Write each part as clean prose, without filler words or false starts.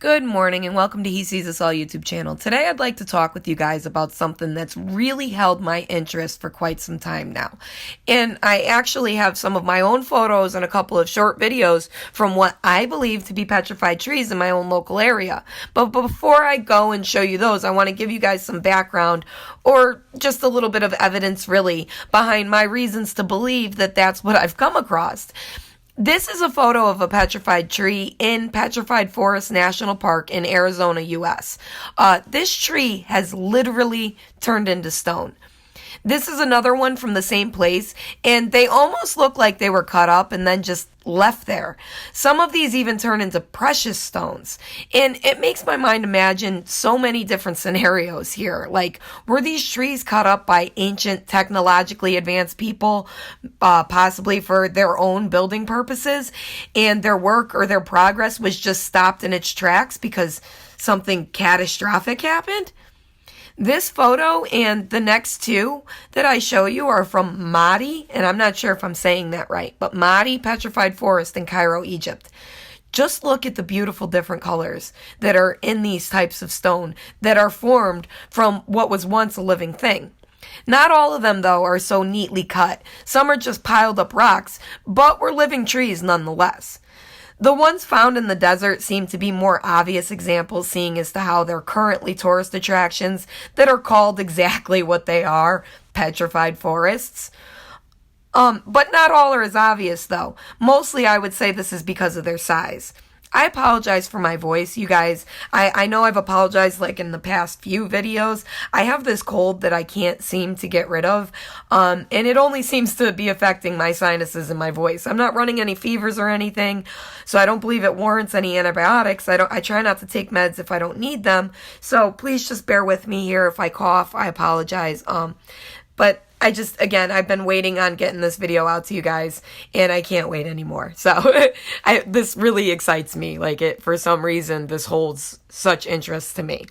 Good morning and welcome to He Sees Us All YouTube channel. Today I'd like to talk with you guys about something that's really held my interest for quite some time now. And I actually have some of my own photos and a couple of short videos from what I believe to be petrified trees in my own local area. But before I go and show you those, I want to give you guys some background or just a little bit of evidence really behind my reasons to believe that that's what I've come across. This is a photo of a petrified tree in Petrified Forest National Park in Arizona, U.S. This tree has literally turned into stone. This is another one from the same place, and they almost look like they were cut up and then just left there. Some of these even turn into precious stones, and it makes my mind imagine so many different scenarios here. Like, were these trees cut up by ancient, technologically advanced people, possibly for their own building purposes, and their work or their progress was just stopped in its tracks because something catastrophic happened? This photo and the next two that I show you are from Mahdi, and I'm not sure if I'm saying that right, but Mahdi Petrified Forest in Cairo, Egypt. Just look at the beautiful different colors that are in these types of stone that are formed from what was once a living thing. Not all of them, though, are so neatly cut. Some are just piled up rocks, but were living trees nonetheless. The ones found in the desert seem to be more obvious examples, seeing as to how they're currently tourist attractions that are called exactly what they are, petrified forests. But not all are as obvious, though. Mostly, I would say this is because of their size. I apologize for my voice, you guys. I know I've apologized like in the past few videos. I have this cold that I can't seem to get rid of, and it only seems to be affecting my sinuses and my voice. I'm not running any fevers or anything, so I don't believe it warrants any antibiotics. I try not to take meds if I don't need them, so please just bear with me here. If I cough, I apologize. But I've been waiting on getting this video out to you guys, and I can't wait anymore. So, this really excites me. For some reason, this holds such interest to me.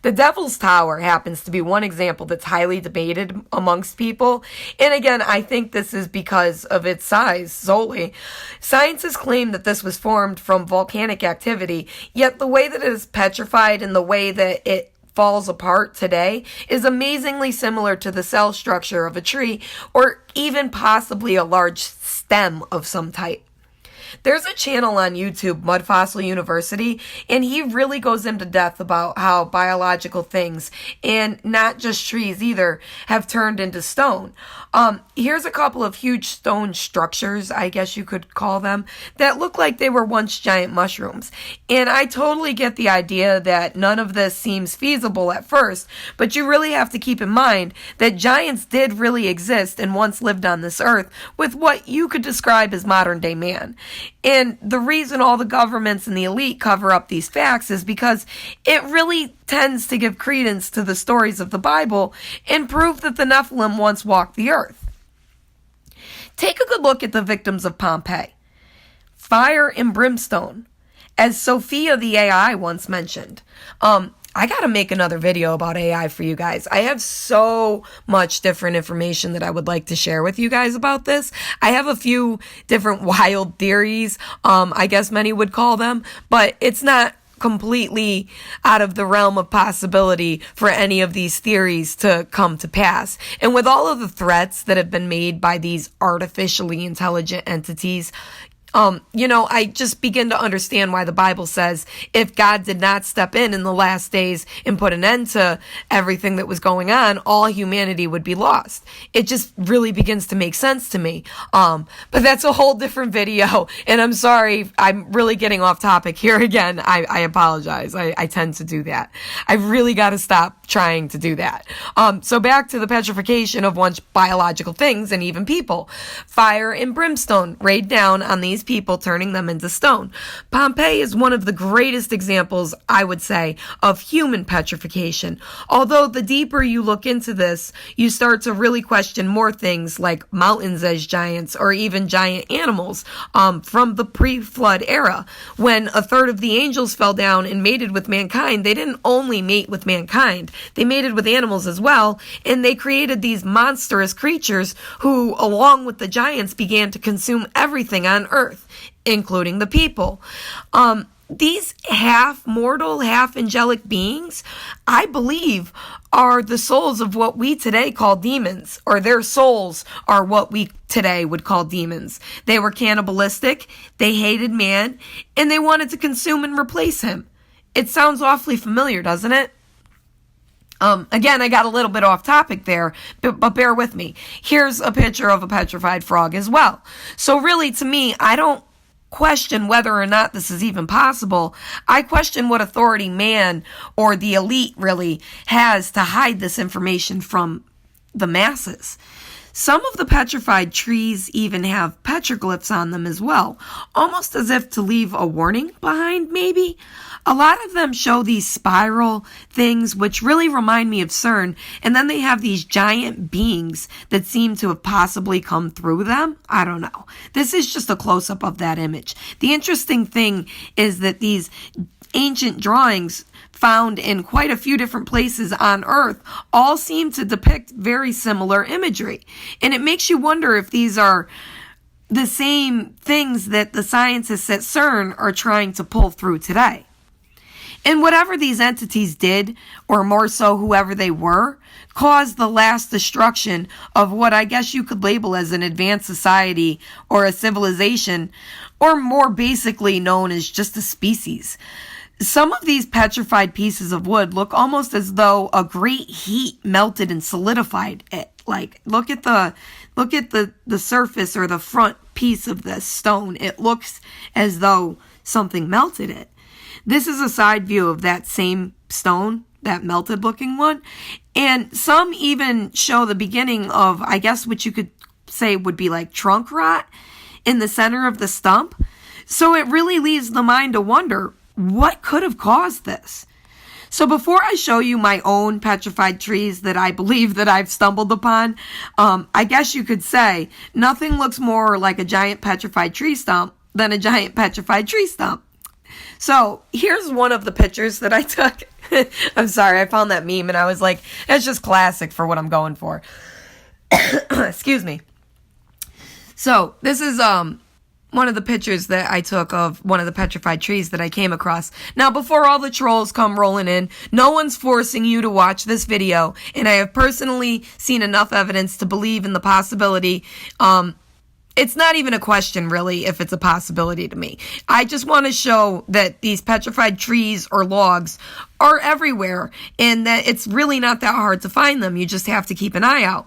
The Devil's Tower happens to be one example that's highly debated amongst people. And again, I think this is because of its size solely. Scientists claim that this was formed from volcanic activity, yet the way that it is petrified and the way that it falls apart today is amazingly similar to the cell structure of a tree or even possibly a large stem of some type. There's a channel on YouTube, Mud Fossil University, and he really goes into depth about how biological things, and not just trees either, have turned into stone. Here's a couple of huge stone structures, I guess you could call them, that look like they were once giant mushrooms. And I totally get the idea that none of this seems feasible at first, but you really have to keep in mind that giants did really exist and once lived on this earth with what you could describe as modern day man. And the reason all the governments and the elite cover up these facts is because it really tends to give credence to the stories of the Bible and prove that the Nephilim once walked the earth. Take a good look at the victims of Pompeii. Fire and brimstone, as Sophia the AI once mentioned. I gotta make another video about AI for you guys. I have so much different information that I would like to share with you guys about this. I have a few different wild theories, I guess many would call them, but it's not completely out of the realm of possibility for any of these theories to come to pass. And with all of the threats that have been made by these artificially intelligent entities, I just begin to understand why the Bible says if God did not step in the last days and put an end to everything that was going on, all humanity would be lost. It just really begins to make sense to me. But that's a whole different video, and I'm sorry, I'm really getting off topic here again. I apologize. I tend to do that. I really got to stop trying to do that. So back to the petrification of once biological things and even people. Fire and brimstone rained down on these people, turning them into stone. Pompeii is one of the greatest examples, I would say, of human petrification. Although the deeper you look into this, you start to really question more things like mountains as giants or even giant animals from the pre-flood era. When a third of the angels fell down and mated with mankind, they didn't only mate with mankind, they mated with animals as well, and they created these monstrous creatures who, along with the giants, began to consume everything on earth, including the people. these half mortal, half angelic beings, I believe, are the souls of what we today call demons, or their souls are what we today would call demons. They were cannibalistic, they hated man, and they wanted to consume and replace him. It sounds awfully familiar, doesn't it? Again, I got a little bit off topic there, but bear with me. Here's a picture of a petrified frog as well. So really, to me, I don't question whether or not this is even possible. I question what authority man or the elite really has to hide this information from the masses. Some of the petrified trees even have petroglyphs on them as well, almost as if to leave a warning behind, maybe. A lot of them show these spiral things, which really remind me of CERN, and then they have these giant beings that seem to have possibly come through them. I don't know. This is just a close-up of that image. The interesting thing is that these ancient drawings found in quite a few different places on Earth all seem to depict very similar imagery. And it makes you wonder if these are the same things that the scientists at CERN are trying to pull through today. And whatever these entities did, or more so whoever they were, caused the last destruction of what I guess you could label as an advanced society or a civilization, or more basically known as just a species. Some of these petrified pieces of wood look almost as though a great heat melted and solidified it. Like, look at the surface or the front piece of this stone. It looks as though something melted it. This is a side view of that same stone, that melted looking one. And some even show the beginning of, I guess what you could say would be like trunk rot in the center of the stump. So it really leaves the mind to wonder, what could have caused this? So before I show you my own petrified trees that I believe that I've stumbled upon, I guess you could say nothing looks more like a giant petrified tree stump than a giant petrified tree stump. So here's one of the pictures that I took. I'm sorry, I found that meme and I was like, that's just classic for what I'm going for. Excuse me. So this is one of the pictures that I took of one of the petrified trees that I came across. Now, before all the trolls come rolling in, no one's forcing you to watch this video, and I have personally seen enough evidence to believe in the possibility. It's not even a question, really, if it's a possibility to me. I just want to show that these petrified trees or logs are everywhere and that it's really not that hard to find them. You just have to keep an eye out.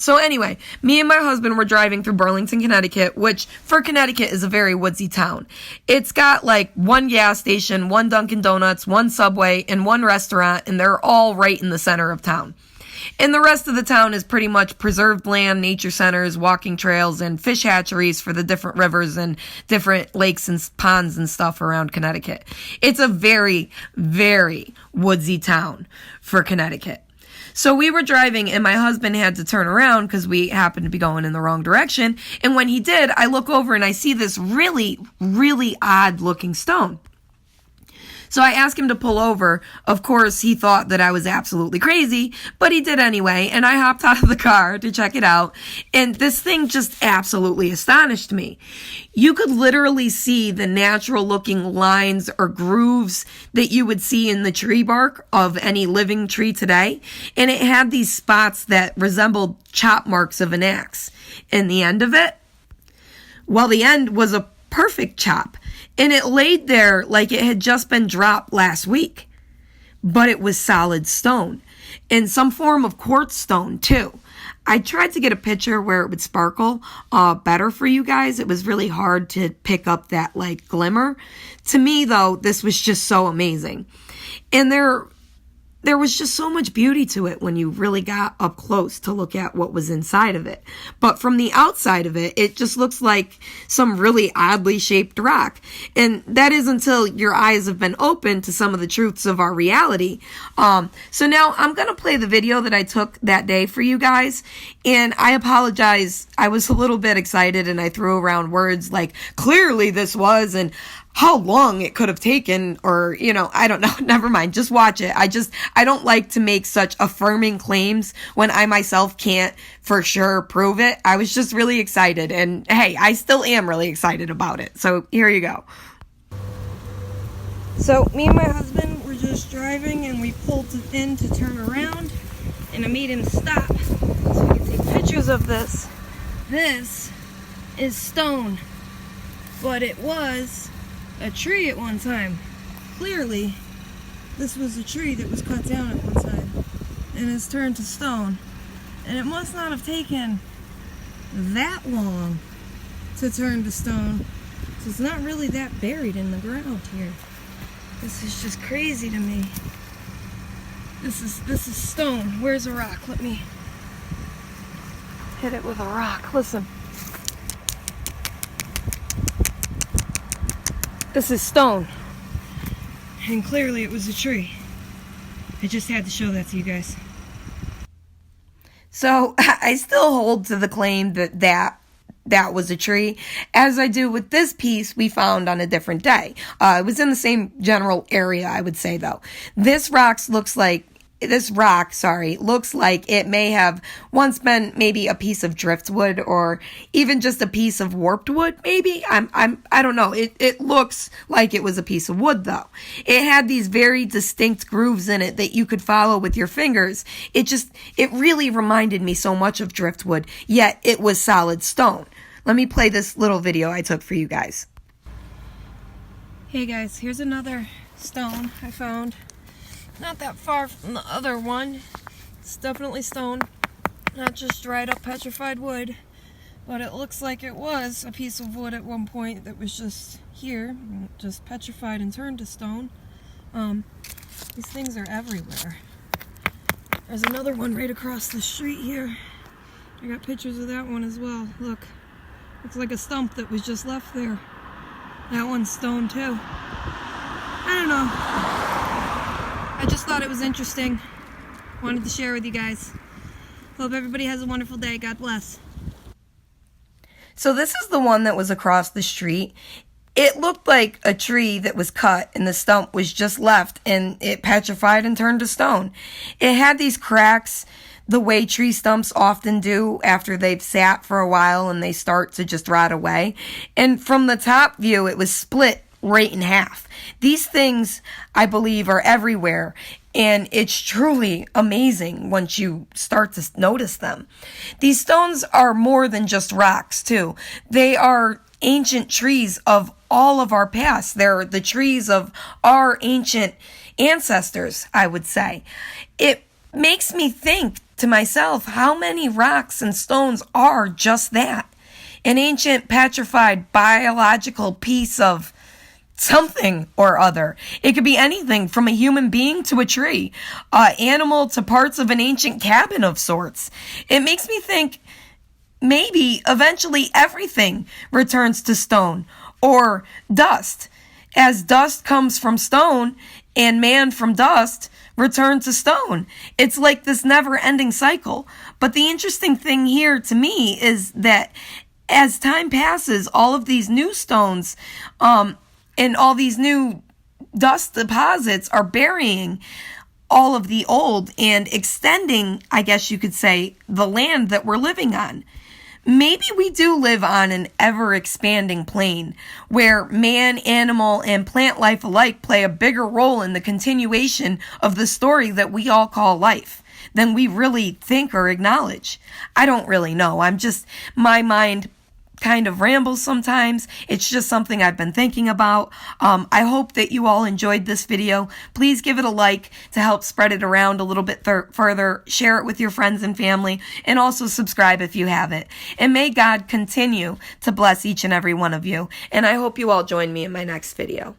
So anyway, me and my husband were driving through Burlington, Connecticut, which for Connecticut is a very woodsy town. It's got like one gas station, one Dunkin' Donuts, one Subway, and one restaurant, and they're all right in the center of town. And the rest of the town is pretty much preserved land, nature centers, walking trails, and fish hatcheries for the different rivers and different lakes and ponds and stuff around Connecticut. It's a very, very woodsy town for Connecticut. So we were driving and my husband had to turn around because we happened to be going in the wrong direction. And when he did, I look over and I see this really, really odd looking stone. So I asked him to pull over. Of course, he thought that I was absolutely crazy, but he did anyway, and I hopped out of the car to check it out, and this thing just absolutely astonished me. You could literally see the natural-looking lines or grooves that you would see in the tree bark of any living tree today, and it had these spots that resembled chop marks of an axe. And the end of it? Well, the end was a perfect chop. And it laid there like it had just been dropped last week. But it was solid stone. And some form of quartz stone, too. I tried to get a picture where it would sparkle better for you guys. It was really hard to pick up that, like, glimmer. To me, though, this was just so amazing. And there was just so much beauty to it when you really got up close to look at what was inside of it. But from the outside of it, it just looks like some really oddly shaped rock. And that is until your eyes have been opened to some of the truths of our reality. So now I'm going to play the video that I took that day for you guys. And I apologize. I was a little bit excited and I threw around words like, clearly this was, and how long it could have taken, or, you know, I don't know. Never mind. Just watch it. I don't like to make such affirming claims when I myself can't for sure prove it. I was just really excited. And hey, I still am really excited about it. So here you go. So me and my husband were just driving and we pulled in to turn around and I made him stop so we can take pictures of this. This is stone, but it was a tree at one time. Clearly, this was a tree that was cut down at one time and has turned to stone. And it must not have taken that long to turn to stone. So it's not really that buried in the ground here. This is just crazy to me. This is stone. Where's a rock? Let me hit it with a rock. Listen. This is stone. And clearly it was a tree. I just had to show that to you guys. So I still hold to the claim that was a tree, as I do with this piece we found on a different day. It was in the same general area, I would say, though. This rock looks like it may have once been maybe a piece of driftwood or even just a piece of warped wood, maybe. I don't know. It looks like it was a piece of wood, though. It had these very distinct grooves in it that you could follow with your fingers. It really reminded me so much of driftwood, yet it was solid stone. Let me play this little video I took for you guys. Hey guys, here's another stone I found. Not that far from the other one. It's definitely stone, not just dried up petrified wood, but it looks like it was a piece of wood at one point that was just here, just petrified and turned to stone. These things are everywhere. There's another one right across the street here. I got pictures of that one as well. Look, looks like a stump that was just left there. That one's stone too. I don't know. I just thought it was interesting. Wanted to share with you guys. Hope everybody has a wonderful day. God bless. So this is the one that was across the street. It looked like a tree that was cut and the stump was just left and it petrified and turned to stone. It had these cracks the way tree stumps often do after they've sat for a while and they start to just rot away. And from the top view, it was split right in half. These things, I believe, are everywhere, and it's truly amazing once you start to notice them. These stones are more than just rocks, too. They are ancient trees of all of our past. They're the trees of our ancient ancestors, I would say. It makes me think to myself how many rocks and stones are just that. An ancient petrified biological piece of something or other. It could be anything from a human being to a tree, animal to parts of an ancient cabin of sorts. It makes me think maybe eventually everything returns to stone or dust. As dust comes from stone and man from dust return to stone. It's like this never-ending cycle. But the interesting thing here to me is that as time passes, all of these new stones and all these new dust deposits are burying all of the old and extending, I guess you could say, the land that we're living on. Maybe we do live on an ever-expanding plane where man, animal, and plant life alike play a bigger role in the continuation of the story that we all call life than we really think or acknowledge. I don't really know. My mind kind of rambles sometimes. It's just something I've been thinking about. I hope that you all enjoyed this video. Please give it a like to help spread it around a little bit further. Share it with your friends and family, and also subscribe if you haven't. And may God continue to bless each and every one of you. And I hope you all join me in my next video.